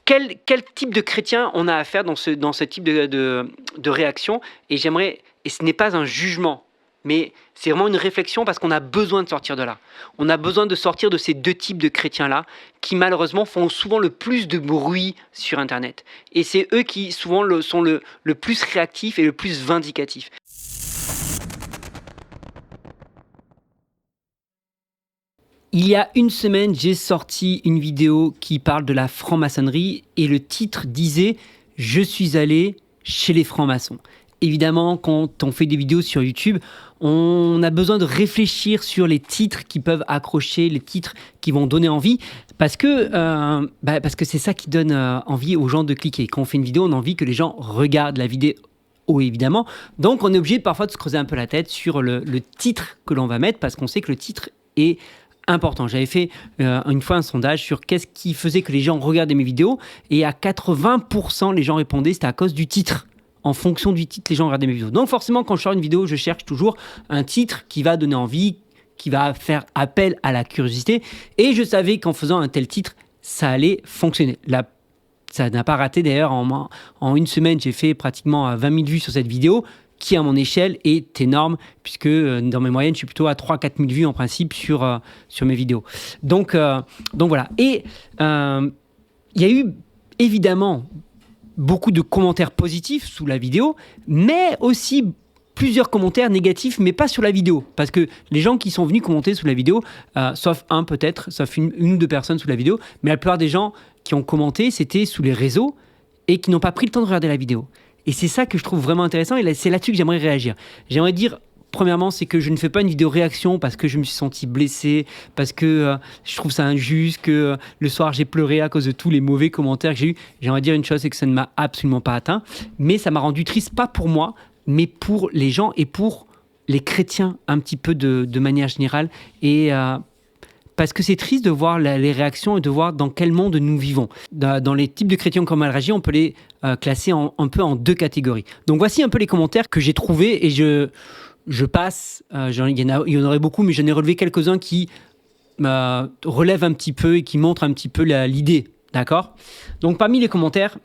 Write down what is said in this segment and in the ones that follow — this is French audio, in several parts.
quel type de chrétien on a à faire dans ce type de réaction. Et ce n'est pas un jugement, mais c'est vraiment une réflexion parce qu'on a besoin de sortir de là. On a besoin de sortir de ces deux types de chrétiens-là qui malheureusement font souvent le plus de bruit sur Internet. Et c'est eux qui souvent sont le plus réactifs et le plus vindicatifs. Il y a une semaine, j'ai sorti une vidéo qui parle de la franc-maçonnerie et le titre disait « Je suis allé chez les francs-maçons ». Évidemment, quand on fait des vidéos sur YouTube, on a besoin de réfléchir sur les titres qui peuvent accrocher, les titres qui vont donner envie, parce que c'est ça qui donne envie aux gens de cliquer. Quand on fait une vidéo, on a envie que les gens regardent la vidéo, évidemment. Donc, on est obligé parfois de se creuser un peu la tête sur le titre que l'on va mettre, parce qu'on sait que le titre est important. J'avais fait une fois un sondage sur qu'est-ce qui faisait que les gens regardaient mes vidéos, et à 80%, les gens répondaient c'était à cause du titre. En fonction du titre, les gens regardaient mes vidéos. Donc forcément, quand je sors une vidéo, je cherche toujours un titre qui va donner envie, qui va faire appel à la curiosité. Et je savais qu'en faisant un tel titre, ça allait fonctionner. Ça n'a pas raté d'ailleurs. En une semaine, j'ai fait pratiquement 20 000 vues sur cette vidéo, qui à mon échelle est énorme, puisque dans mes moyennes, je suis plutôt à 3-4 000 vues en principe sur mes vidéos. Donc voilà. Et il y a eu évidemment beaucoup de commentaires positifs sous la vidéo, mais aussi plusieurs commentaires négatifs, mais pas sur la vidéo. Parce que les gens qui sont venus commenter sous la vidéo, sauf un peut-être, sauf une ou deux personnes sous la vidéo, mais la plupart des gens qui ont commenté, c'était sous les réseaux et qui n'ont pas pris le temps de regarder la vidéo. Et c'est ça que je trouve vraiment intéressant, et c'est là-dessus que j'aimerais réagir. J'aimerais dire, premièrement, c'est que je ne fais pas une vidéo réaction parce que je me suis senti blessé, parce que je trouve ça injuste, que le soir j'ai pleuré à cause de tous les mauvais commentaires que j'ai eus. J'aimerais dire une chose, c'est que ça ne m'a absolument pas atteint, mais ça m'a rendu triste, pas pour moi, mais pour les gens et pour les chrétiens un petit peu de manière générale. Et parce que c'est triste de voir les réactions et de voir dans quel monde nous vivons. Dans les types de chrétiens qui ont mal réagi, on peut les classer un peu en deux catégories. Donc voici un peu les commentaires que j'ai trouvés, et je passe, il y en aurait beaucoup, mais j'en ai relevé quelques-uns qui relèvent un petit peu et qui montrent un petit peu l'idée, d'accord ? Donc parmi les commentaires,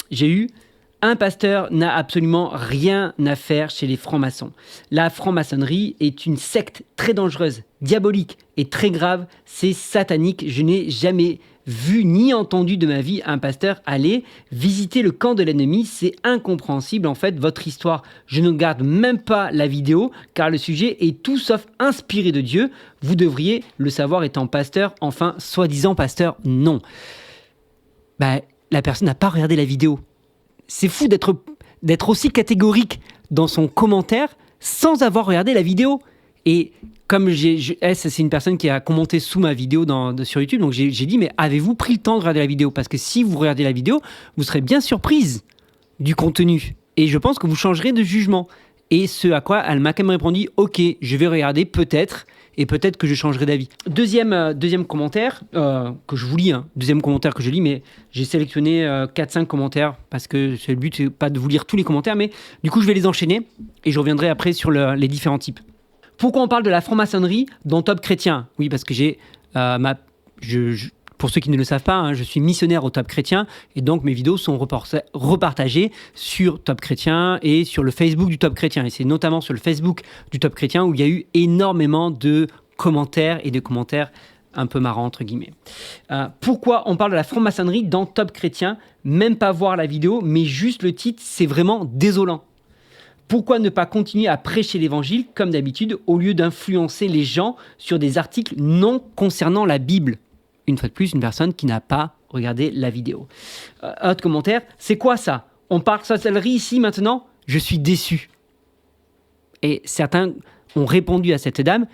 j'ai eu « Un pasteur n'a absolument rien à faire chez les francs-maçons. La franc-maçonnerie est une secte très dangereuse, diabolique et très grave, c'est satanique. Je n'ai jamais vu ni entendu de ma vie un pasteur aller visiter le camp de l'ennemi. C'est incompréhensible en fait votre histoire. Je ne garde même pas la vidéo car le sujet est tout sauf inspiré de Dieu. Vous devriez le savoir étant pasteur, enfin soi-disant pasteur, non. » La personne n'a pas regardé la vidéo. C'est fou d'être aussi catégorique dans son commentaire sans avoir regardé la vidéo. Et comme c'est une personne qui a commenté sous ma vidéo sur YouTube, donc j'ai dit, mais avez-vous pris le temps de regarder la vidéo ? Parce que si vous regardez la vidéo, vous serez bien surprise du contenu. Et je pense que vous changerez de jugement. Et ce à quoi elle m'a quand même répondu, ok, je vais regarder peut-être, et peut-être que je changerai d'avis. Deuxième commentaire, que je vous lis, deuxième commentaire que je lis, mais j'ai sélectionné 4-5 commentaires, parce que le but, c'est pas de vous lire tous les commentaires, mais du coup, je vais les enchaîner, et je reviendrai après sur les différents types. Pourquoi on parle de la franc-maçonnerie dans Top Chrétien ? Oui, parce que pour ceux qui ne le savent pas, je suis missionnaire au Top Chrétien, et donc mes vidéos sont repartagées sur Top Chrétien et sur le Facebook du Top Chrétien. Et c'est notamment sur le Facebook du Top Chrétien où il y a eu énormément de commentaires et de commentaires un peu marrants, entre guillemets. Pourquoi on parle de la franc-maçonnerie dans Top Chrétien ? Même pas voir la vidéo, mais juste le titre, c'est vraiment désolant. Pourquoi ne pas continuer à prêcher l'évangile comme d'habitude au lieu d'influencer les gens sur des articles non concernant la Bible ? Une fois de plus, une personne qui n'a pas regardé la vidéo. Autre commentaire, c'est quoi ça ? On parle sorcellerie ici maintenant ? Je suis déçu. Et certains ont répondu à cette dame,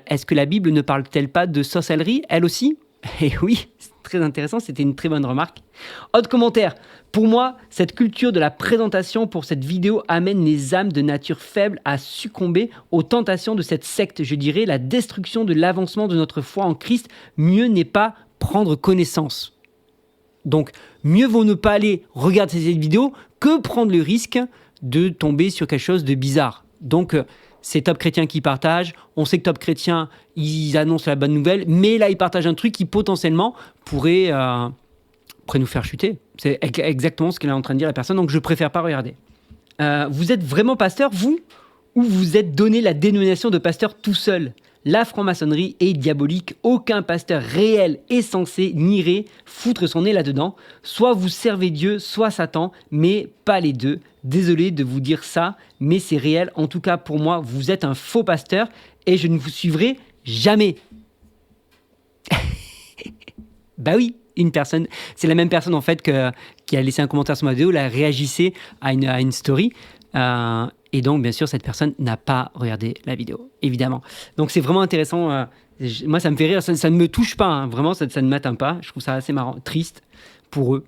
est-ce que la Bible ne parle-t-elle pas de sorcellerie, elle aussi ? Et oui, c'est très intéressant, c'était une très bonne remarque. Autre commentaire, pour moi, cette culture de la présentation pour cette vidéo amène les âmes de nature faible à succomber aux tentations de cette secte. Je dirais la destruction de l'avancement de notre foi en Christ. Mieux n'est pas prendre connaissance. Donc, mieux vaut ne pas aller regarder cette vidéo que prendre le risque de tomber sur quelque chose de bizarre. Donc, c'est Top Chrétien qui partage. On sait que Top Chrétien, ils annoncent la bonne nouvelle, mais là, ils partagent un truc qui potentiellement pourrait pourrait nous faire chuter. C'est exactement ce qu'elle est en train de dire la personne, donc je préfère pas regarder. Vous êtes vraiment pasteur, vous, ou vous êtes donné la dénomination de pasteur tout seul? La franc-maçonnerie est diabolique. Aucun pasteur réel et censé n'irait foutre son nez là-dedans. Soit vous servez Dieu, soit Satan, mais pas les deux. Désolé de vous dire ça, mais c'est réel. En tout cas, pour moi, vous êtes un faux pasteur et je ne vous suivrai jamais. Bah oui, une personne, c'est la même personne en fait qui a laissé un commentaire sur ma vidéo, elle réagissait à une story. Et donc, bien sûr, cette personne n'a pas regardé la vidéo, évidemment. Donc, c'est vraiment intéressant. Moi, ça me fait rire. Ça ne me touche pas. Hein. Vraiment, ça ne m'atteint pas. Je trouve ça assez marrant, triste pour eux.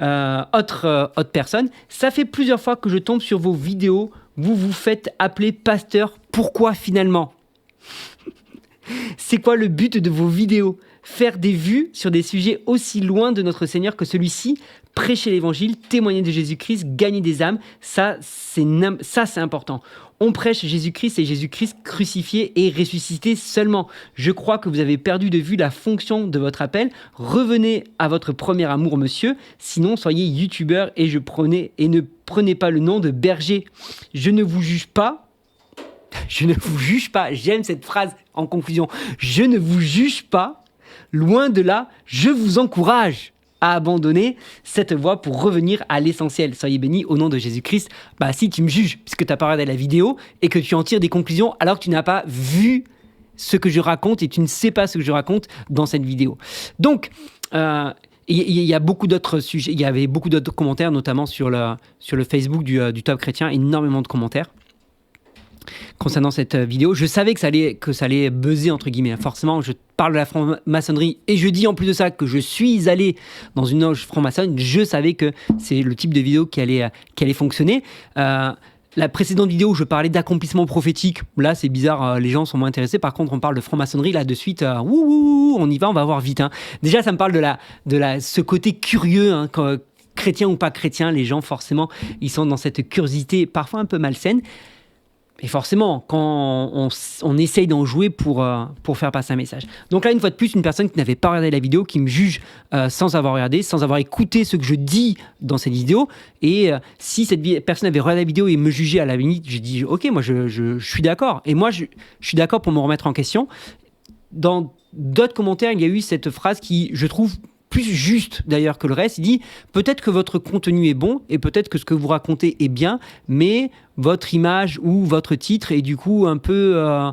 Autre personne. Ça fait plusieurs fois que je tombe sur vos vidéos. Vous vous faites appeler pasteur. Pourquoi finalement? C'est quoi le but de vos vidéos? Faire des vues sur des sujets aussi loin de notre Seigneur que celui-ci? Prêcher l'évangile, témoigner de Jésus-Christ, gagner des âmes, ça c'est important. On prêche Jésus-Christ et Jésus-Christ crucifié et ressuscité seulement. Je crois que vous avez perdu de vue la fonction de votre appel. Revenez à votre premier amour, monsieur. Sinon, soyez youtubeur et ne prenez pas le nom de berger. Je ne vous juge pas. Je ne vous juge pas. J'aime cette phrase en conclusion. Je ne vous juge pas. Loin de là, je vous encourage à abandonner cette voie pour revenir à l'essentiel. Soyez bénis au nom de Jésus-Christ. Bah si tu me juges, puisque tu as pas regardé la vidéo et que tu en tires des conclusions alors que tu n'as pas vu ce que je raconte et tu ne sais pas ce que je raconte dans cette vidéo. Donc, il y a beaucoup d'autres sujets, il y avait beaucoup d'autres commentaires, notamment sur le Facebook du Top Chrétien, énormément de commentaires concernant cette vidéo. Je savais que ça allait buzzer, entre guillemets. Forcément, je parle de la franc-maçonnerie et je dis en plus de ça que je suis allé dans une loge franc-maçonne. Je savais que c'est le type de vidéo qui allait fonctionner. La précédente vidéo où je parlais d'accomplissement prophétique, là c'est bizarre, les gens sont moins intéressés. Par contre, on parle de franc-maçonnerie, là de suite, on y va, on va voir vite. Hein. Déjà, ça me parle de ce côté curieux, hein, chrétien ou pas chrétien. Les gens, forcément, ils sont dans cette curiosité parfois un peu malsaine. Et forcément, quand on essaye d'en jouer pour faire passer un message. Donc là, une fois de plus, une personne qui n'avait pas regardé la vidéo, qui me juge sans avoir regardé, sans avoir écouté ce que je dis dans cette vidéo. Et si cette personne avait regardé la vidéo et me jugeait à la limite, j'ai dit « Ok, moi je suis d'accord. » Et moi, je suis d'accord pour me remettre en question. Dans d'autres commentaires, il y a eu cette phrase qui, je trouve, plus juste d'ailleurs que le reste. Il dit peut-être que votre contenu est bon et peut-être que ce que vous racontez est bien, mais votre image ou votre titre est du coup un peu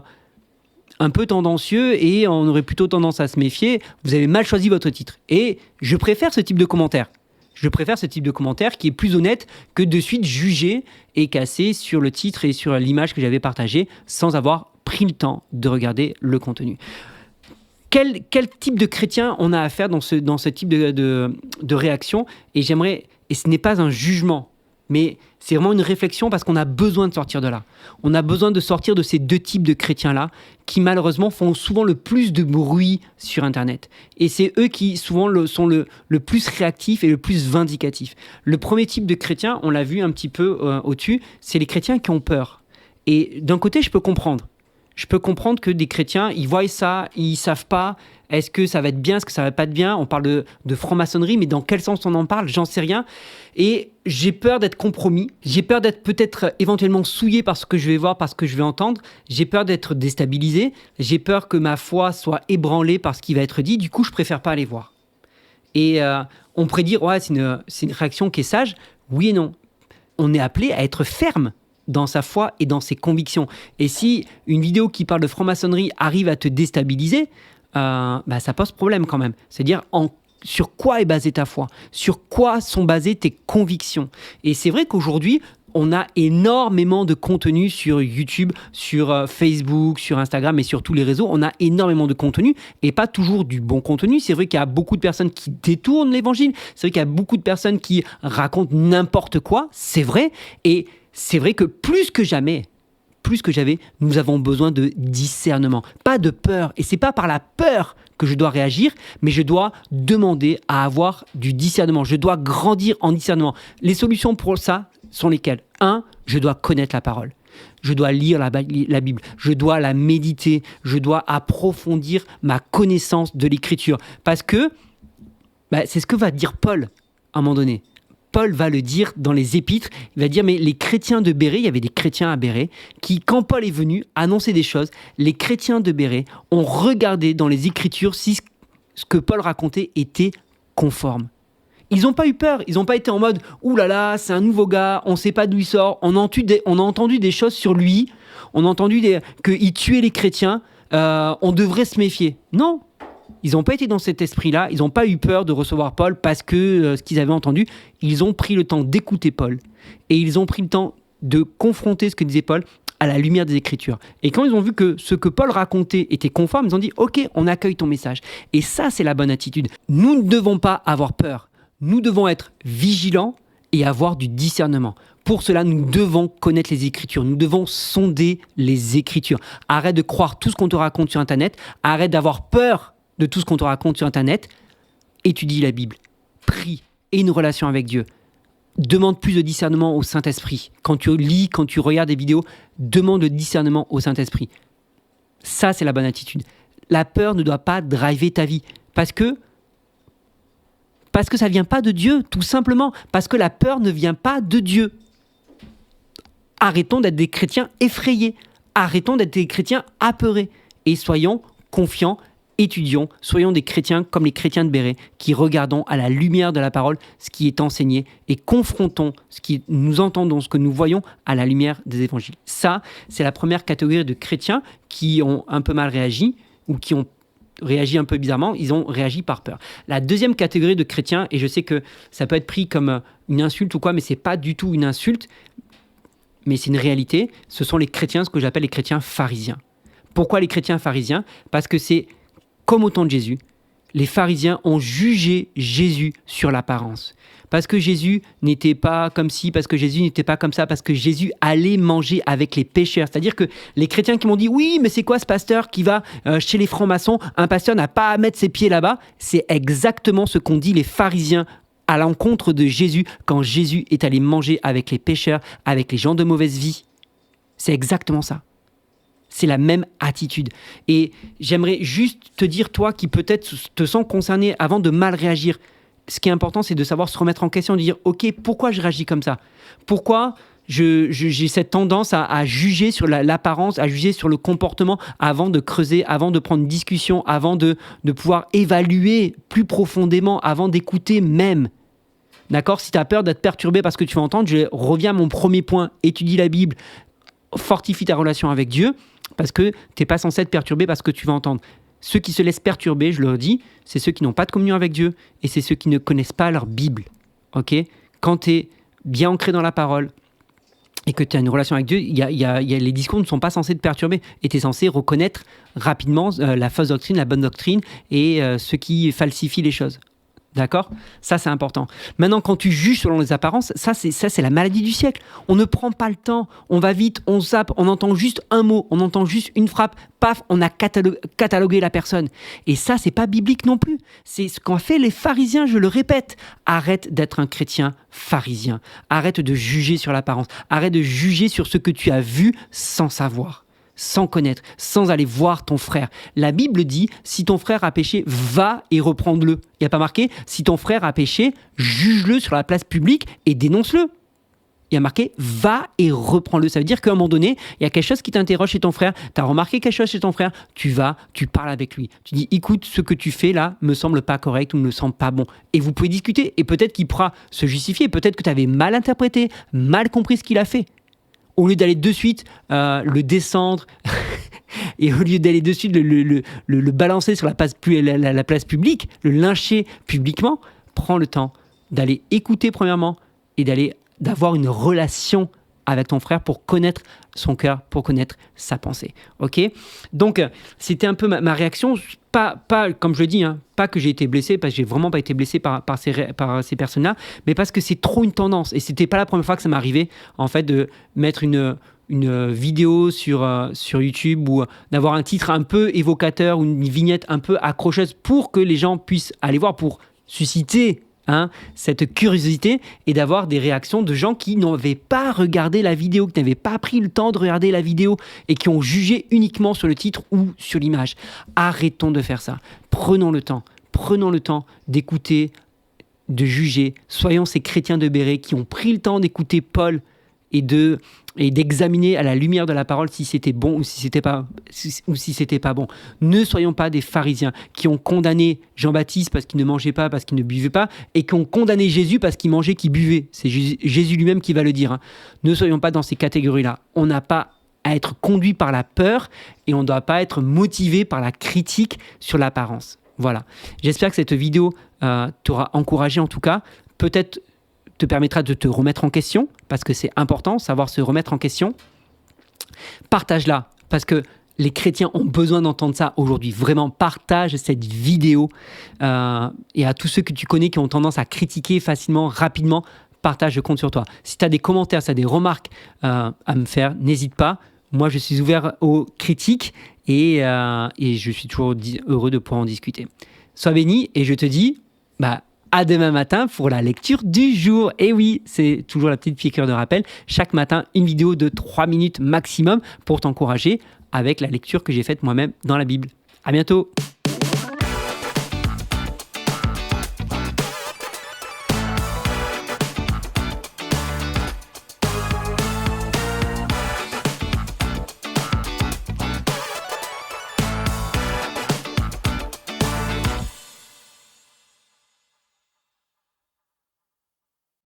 tendancieux et on aurait plutôt tendance à se méfier. Vous avez mal choisi votre titre. Et je préfère ce type de commentaire. Je préfère ce type de commentaire qui est plus honnête que de suite juger et casser sur le titre et sur l'image que j'avais partagée sans avoir pris le temps de regarder le contenu. Quel type de chrétien on a à faire dans ce type de réaction? Et ce n'est pas un jugement, mais c'est vraiment une réflexion parce qu'on a besoin de sortir de là. On a besoin de sortir de ces deux types de chrétiens-là qui malheureusement font souvent le plus de bruit sur Internet. Et c'est eux qui souvent sont le plus réactifs et le plus vindicatifs. Le premier type de chrétien, on l'a vu un petit peu au-dessus, c'est les chrétiens qui ont peur. Et d'un côté, je peux comprendre. Je peux comprendre que des chrétiens, ils voient ça, ils savent pas, est-ce que ça va être bien, est-ce que ça va pas être bien? On parle de franc-maçonnerie, mais dans quel sens on en parle? J'en sais rien. Et j'ai peur d'être compromis. J'ai peur d'être peut-être éventuellement souillé par ce que je vais voir, par ce que je vais entendre. J'ai peur d'être déstabilisé. J'ai peur que ma foi soit ébranlée par ce qui va être dit. Du coup, je préfère pas aller voir. Et on pourrait dire, ouais, c'est une réaction qui est sage. Oui et non. On est appelé à être ferme dans sa foi et dans ses convictions. Et si une vidéo qui parle de franc-maçonnerie arrive à te déstabiliser, ça pose problème quand même. C'est-à-dire, sur quoi est basée ta foi? Sur quoi sont basées tes convictions? Et c'est vrai qu'aujourd'hui, on a énormément de contenu sur YouTube, sur Facebook, sur Instagram et sur tous les réseaux. On a énormément de contenu et pas toujours du bon contenu. C'est vrai qu'il y a beaucoup de personnes qui détournent l'évangile. C'est vrai qu'il y a beaucoup de personnes qui racontent n'importe quoi. C'est vrai. Et c'est vrai que plus que jamais, nous avons besoin de discernement, pas de peur. Et c'est pas par la peur que je dois réagir, mais je dois demander à avoir du discernement. Je dois grandir en discernement. Les solutions pour ça sont lesquelles? 1, je dois connaître la parole. Je dois lire la Bible, je dois la méditer, je dois approfondir ma connaissance de l'Écriture. Parce que C'est ce que va dire Paul à un moment donné. Paul va le dire dans les Épîtres. Il va dire, mais les chrétiens de Bérée, il y avait des chrétiens à Bérée, qui, quand Paul est venu annoncer des choses, les chrétiens de Bérée ont regardé dans les Écritures si ce que Paul racontait était conforme. Ils n'ont pas eu peur, ils n'ont pas été en mode « Ouh là là, c'est un nouveau gars, on ne sait pas d'où il sort, on a entendu des choses sur lui, on a entendu qu'il tuait les chrétiens, on devrait se méfier. » Non, ils n'ont pas été dans cet esprit-là, ils n'ont pas eu peur de recevoir Paul parce que ce qu'ils avaient entendu, ils ont pris le temps d'écouter Paul et ils ont pris le temps de confronter ce que disait Paul à la lumière des Écritures. Et quand ils ont vu que ce que Paul racontait était conforme, ils ont dit « Ok, on accueille ton message. » Et ça, c'est la bonne attitude. Nous ne devons pas avoir peur. Nous devons être vigilants et avoir du discernement. Pour cela, nous devons connaître les Écritures. Nous devons sonder les Écritures. Arrête de croire tout ce qu'on te raconte sur Internet. Arrête d'avoir peur de tout ce qu'on te raconte sur Internet. Étudie la Bible. Prie. Aie une relation avec Dieu. Demande plus de discernement au Saint-Esprit. Quand tu lis, quand tu regardes des vidéos, demande le discernement au Saint-Esprit. Ça, c'est la bonne attitude. La peur ne doit pas driver ta vie. Parce que ça ne vient pas de Dieu, tout simplement. Parce que la peur ne vient pas de Dieu. Arrêtons d'être des chrétiens effrayés. Arrêtons d'être des chrétiens apeurés. Et soyons confiants, étudions, soyons des chrétiens comme les chrétiens de Bérée, qui regardons à la lumière de la parole ce qui est enseigné et confrontons ce que nous entendons, ce que nous voyons à la lumière des évangiles. Ça, c'est la première catégorie de chrétiens qui ont un peu mal réagi ou qui ont réagi un peu bizarrement, ils ont réagi par peur. La deuxième catégorie de chrétiens, et je sais que ça peut être pris comme une insulte ou quoi, mais c'est pas du tout une insulte, mais c'est une réalité, ce sont les chrétiens, ce que j'appelle les chrétiens pharisiens. Pourquoi les chrétiens pharisiens ? Parce que c'est comme au temps de Jésus, les pharisiens ont jugé Jésus sur l'apparence. Parce que Jésus n'était pas comme ci, parce que Jésus n'était pas comme ça, parce que Jésus allait manger avec les pécheurs. C'est-à-dire que les chrétiens qui m'ont dit « Oui, mais c'est quoi ce pasteur qui va chez les francs-maçons ? Un pasteur n'a pas à mettre ses pieds là-bas. » C'est exactement ce qu'ont dit les pharisiens à l'encontre de Jésus quand Jésus est allé manger avec les pécheurs, avec les gens de mauvaise vie. C'est exactement ça. C'est la même attitude. Et j'aimerais juste te dire, toi qui peut-être te sens concerné avant de mal réagir, ce qui est important, c'est de savoir se remettre en question, de dire « Ok, pourquoi je réagis comme ça ? Pourquoi j'ai cette tendance à juger sur l'apparence, à juger sur le comportement avant de creuser, avant de prendre une discussion, avant de pouvoir évaluer plus profondément, avant d'écouter même ?» D'accord ? Si tu as peur d'être perturbé parce que tu vas entendre, je reviens à mon premier point, étudie la Bible, fortifie ta relation avec Dieu, parce que tu n'es pas censé être perturbé parce que tu vas entendre. Ceux qui se laissent perturber, je le dis, c'est ceux qui n'ont pas de communion avec Dieu et c'est ceux qui ne connaissent pas leur Bible. Okay ? Quand tu es bien ancré dans la parole et que tu as une relation avec Dieu, les discours ne sont pas censés te perturber et tu es censé reconnaître rapidement la fausse doctrine, la bonne doctrine et ceux qui falsifient les choses. D'accord ? Ça, c'est important. Maintenant, quand tu juges selon les apparences, ça, c'est la maladie du siècle. On ne prend pas le temps, on va vite, on zappe, on entend juste un mot, on entend juste une frappe, paf, on a catalogué la personne. Et ça, c'est pas biblique non plus. C'est ce qu'ont fait les pharisiens, je le répète. Arrête d'être un chrétien pharisien. Arrête de juger sur l'apparence. Arrête de juger sur ce que tu as vu sans savoir, sans connaître, sans aller voir ton frère. La Bible dit, si ton frère a péché, va et reprends-le. Il n'y a pas marqué, si ton frère a péché, juge-le sur la place publique et dénonce-le. Il y a marqué, va et reprends-le. Ça veut dire qu'à un moment donné, il y a quelque chose qui t'interroge chez ton frère, tu as remarqué quelque chose chez ton frère, tu vas, tu parles avec lui. Tu dis, écoute, ce que tu fais là me semble pas correct ou me semble pas bon. Et vous pouvez discuter et peut-être qu'il pourra se justifier, peut-être que tu avais mal interprété, mal compris ce qu'il a fait. Au lieu d'aller de suite le descendre et au lieu d'aller de suite le balancer sur la place publique, le lyncher publiquement, prends le temps d'aller écouter premièrement et d'avoir une relation avec ton frère pour connaître son cœur, pour connaître sa pensée. Ok ? Donc, c'était un peu ma réaction. Pas comme je le dis, pas que j'ai été blessé, parce que j'ai vraiment pas été blessé par ces personnes-là, mais parce que c'est trop une tendance. Et c'était pas la première fois que ça m'arrivait, en fait, de mettre une vidéo sur YouTube ou d'avoir un titre un peu évocateur ou une vignette un peu accrocheuse pour que les gens puissent aller voir, pour susciter cette curiosité et d'avoir des réactions de gens qui n'avaient pas regardé la vidéo, qui n'avaient pas pris le temps de regarder la vidéo et qui ont jugé uniquement sur le titre ou sur l'image. Arrêtons de faire ça. Prenons le temps d'écouter de juger. Soyons ces chrétiens de Béret qui ont pris le temps d'écouter Paul et d'examiner à la lumière de la parole si c'était bon ou si c'était pas bon. Ne soyons pas des pharisiens qui ont condamné Jean-Baptiste parce qu'il ne mangeait pas, parce qu'il ne buvait pas, et qui ont condamné Jésus parce qu'il mangeait, qu'il buvait. C'est Jésus lui-même qui va le dire. Ne soyons pas dans ces catégories-là. On n'a pas à être conduit par la peur et on ne doit pas être motivé par la critique sur l'apparence. Voilà. J'espère que cette vidéo t'aura encouragé en tout cas. Peut-être te permettra de te remettre en question, parce que c'est important, savoir se remettre en question. Partage-la, parce que les chrétiens ont besoin d'entendre ça aujourd'hui. Vraiment, partage cette vidéo. Et à tous ceux que tu connais qui ont tendance à critiquer facilement, rapidement, partage, je compte sur toi. Si tu as des commentaires, si tu as des remarques à me faire, n'hésite pas. Moi, je suis ouvert aux critiques et je suis toujours heureux de pouvoir en discuter. Sois béni et je te dis à demain matin pour la lecture du jour. Et oui, c'est toujours la petite piqûre de rappel. Chaque matin, une vidéo de 3 minutes maximum pour t'encourager avec la lecture que j'ai faite moi-même dans la Bible. À bientôt.